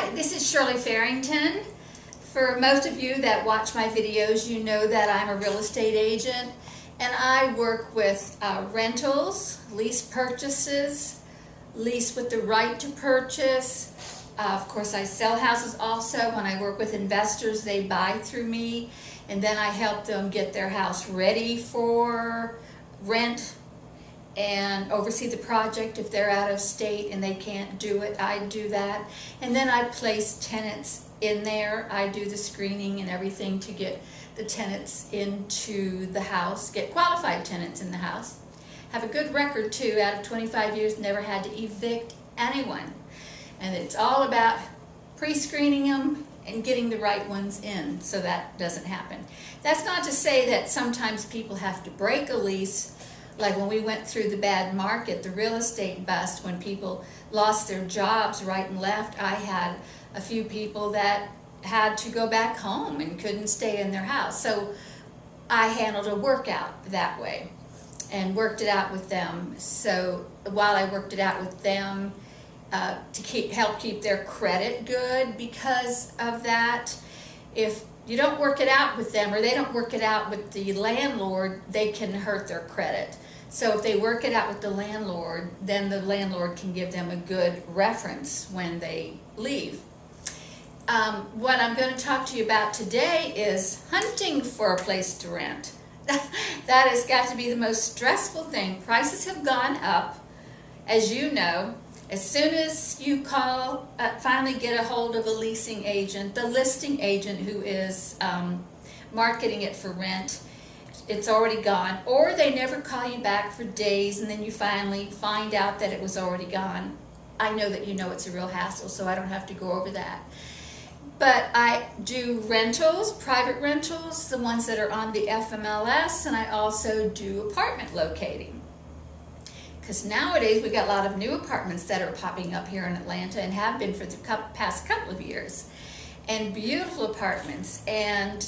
Hi, this is Shirley Farrington. For most of you that watch my videos, you know that I'm a real estate agent and I work with rentals, lease purchases, lease with the right to purchase. Of course, I sell houses also. When I work with investors, they buy through me and then I help them get their house ready for rent and oversee the project. If they're out of state and they can't do it, I do that. And then I place tenants in there. I do the screening and everything to get the tenants into the house, get qualified tenants in the house. Have a good record too. Out of 25 years, never had to evict anyone. And it's all about pre-screening them and getting the right ones in so that doesn't happen. That's not to say that sometimes people have to break a lease. Like when we went through the bad market, the real estate bust, when people lost their jobs right and left, I had a few people that had to go back home and couldn't stay in their house. So I handled a workout that way and worked it out with them. So while I worked it out with them to help keep their credit good because of that, if you don't work it out with them or they don't work it out with the landlord, they can hurt their credit. So if they work it out with the landlord, then the landlord can give them a good reference when they leave. What I'm going to talk to you about today is hunting for a place to rent. That has got to be the most stressful thing. Prices have gone up, as you know. As soon as you call, finally get a hold of a leasing agent, the listing agent who is marketing it for rent, it's already gone, or they never call you back for days and then you finally find out that it was already gone. I know that you know it's a real hassle, so I don't have to go over that. But I do rentals, private rentals, the ones that are on the FMLS, and I also do apartment locating. Because nowadays we got a lot of new apartments that are popping up here in Atlanta and have been for the past couple of years. And beautiful apartments and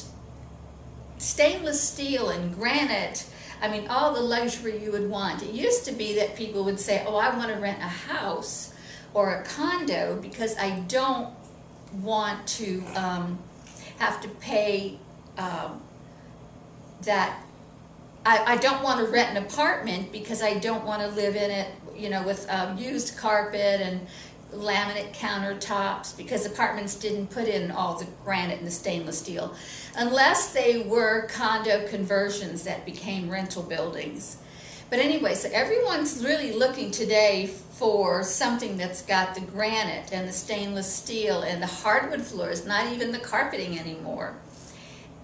stainless steel and granite. I mean, all the luxury you would want. It used to be that people would say, oh, I want to rent a house or a condo because I don't want to have to pay that. I don't want to rent an apartment because I don't want to live in it, you know, with used carpet and laminate countertops, because apartments didn't put in all the granite and the stainless steel unless they were condo conversions that became rental buildings. But anyway, so everyone's really looking today for something that's got the granite and the stainless steel and the hardwood floors, not even the carpeting anymore.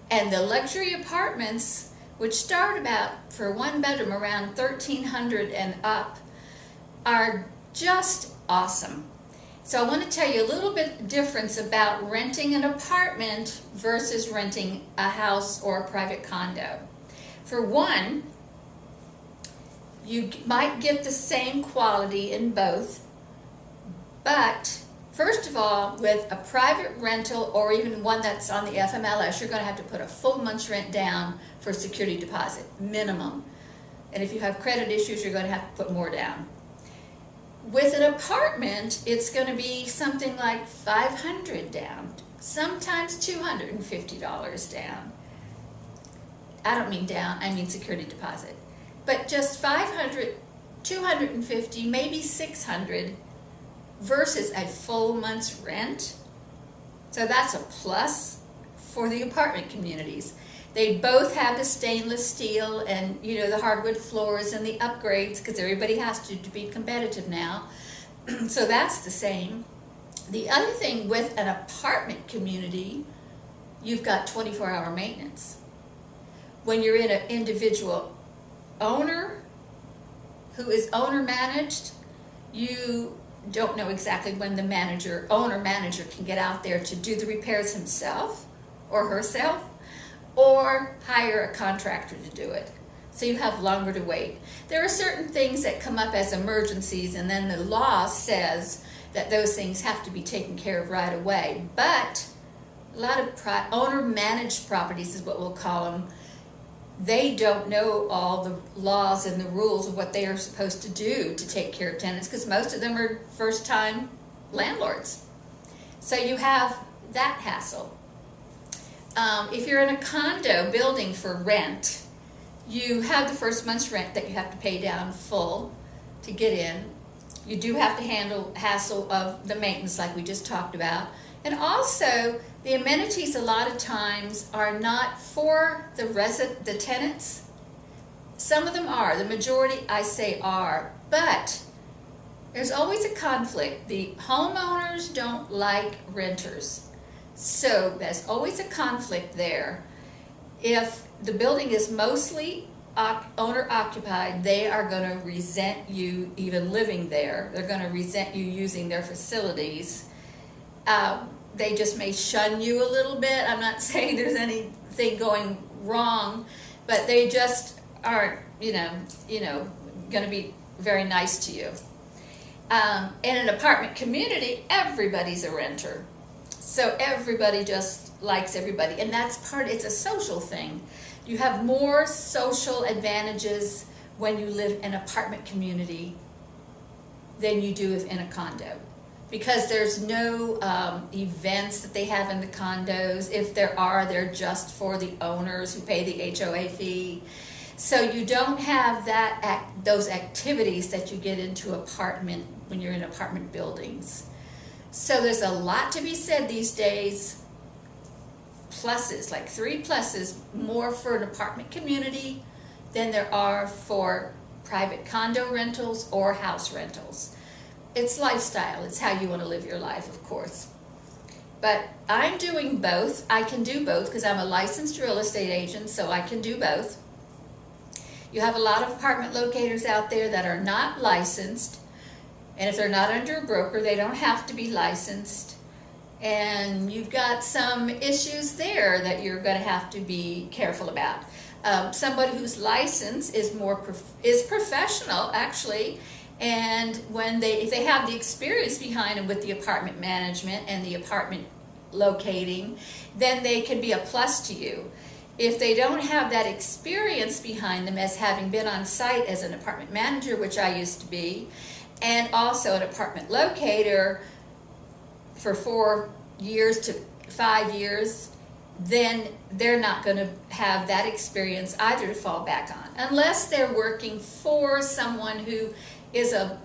And the luxury apartments, which start about, for one bedroom, around $1,300 and up, are just awesome. So I want to tell you a little bit difference about renting an apartment versus renting a house or a private condo. For one, you might get the same quality in both, but first of all, with a private rental or even one that's on the FMLS, you're going to have to put a full month's rent down for security deposit, minimum. And if you have credit issues, you're going to have to put more down. With an apartment, it's going to be something like $500 down, sometimes $250 down. I don't mean down, I mean security deposit. But just $500, $250, maybe $600 versus a full month's rent. So that's a plus for the apartment communities. They both have the stainless steel and, you know, the hardwood floors and the upgrades, because everybody has to be competitive now. So that's the same. The other thing with an apartment community, you've got 24-hour maintenance. When you're in an individual owner who is owner managed, you don't know exactly when the owner manager can get out there to do the repairs himself or herself, or hire a contractor to do it. So you have longer to wait. There are certain things that come up as emergencies, and then the law says that those things have to be taken care of right away. But a lot of owner-managed properties is what we'll call them. They don't know all the laws and the rules of what they are supposed to do to take care of tenants, because most of them are first-time landlords. So you have that hassle. If you're in a condo building for rent, you have the first month's rent that you have to pay down full to get in. You do have to handle hassle of the maintenance like we just talked about. And also, the amenities a lot of times are not for the tenants. Some of them are, the majority I say are, but there's always a conflict. The homeowners don't like renters. So there's always a conflict there. If the building is mostly owner occupied, they are going to resent you even living there. They're going to resent you using their facilities. They just may shun you a little bit. I'm not saying there's anything going wrong, but they just aren't, going to be very nice to you. In an apartment community, everybody's a renter. So everybody just likes everybody, and it's a social thing. You have more social advantages when you live in an apartment community than you do in a condo, because there's no events that they have in the condos. If there are, they're just for the owners who pay the HOA fee. So you don't have those activities that you get into apartment when you're in apartment buildings. So there's a lot to be said these days. Pluses, like 3 pluses, more for an apartment community than there are for private condo rentals or house rentals. It's lifestyle. It's how you want to live your life, of course. But I'm doing both. I can do both because I'm a licensed real estate agent, so I can do both. You have a lot of apartment locators out there that are not licensed, and if they're not under a broker, they don't have to be licensed. And you've got some issues there that you're going to have to be careful about. Somebody who's licensed is professional, actually, and if they have the experience behind them with the apartment management and the apartment locating, then they can be a plus to you. If they don't have that experience behind them as having been on site as an apartment manager, which I used to be, and also an apartment locator for 4 years to 5 years, then they're not going to have that experience either to fall back on, unless they're working for someone who is a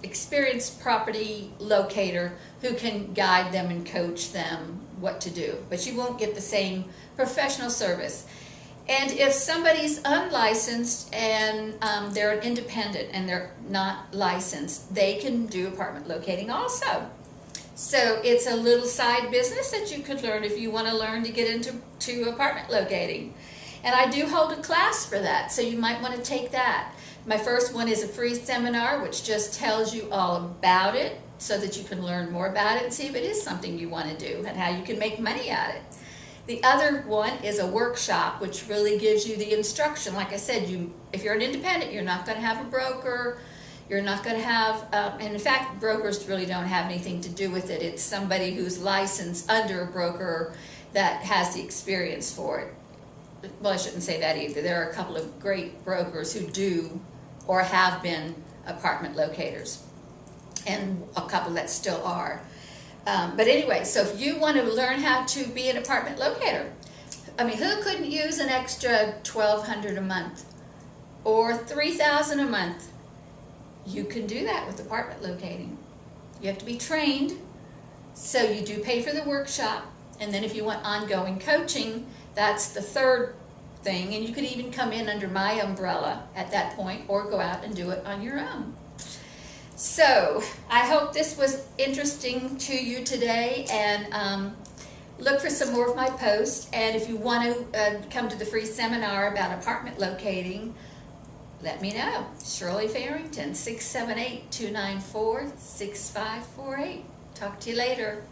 experienced property locator who can guide them and coach them what to do. But you won't get the same professional service. And if somebody's unlicensed and they're an independent and they're not licensed, they can do apartment locating also. So it's a little side business that you could learn if you want to learn to get into apartment locating. And I do hold a class for that, so you might want to take that. My first one is a free seminar which just tells you all about it so that you can learn more about it and see if it is something you want to do and how you can make money at it. The other one is a workshop which really gives you the instruction. Like I said, if you're an independent, you're not going to have a broker. You're not going to have, and in fact, brokers really don't have anything to do with it. It's somebody who's licensed under a broker that has the experience for it. Well, I shouldn't say that either. There are a couple of great brokers who do or have been apartment locators, and a couple that still are. But anyway, so if you want to learn how to be an apartment locator, I mean, who couldn't use an extra $1,200 a month or $3,000 a month? You can do that with apartment locating. You have to be trained, so you do pay for the workshop, and then if you want ongoing coaching, that's the third thing, and you could even come in under my umbrella at that point or go out and do it on your own. So I hope this was interesting to you today, and look for some more of my posts. And if you want to come to the free seminar about apartment locating, let me know. Shirley Farrington, 678-294-6548. Talk to you later.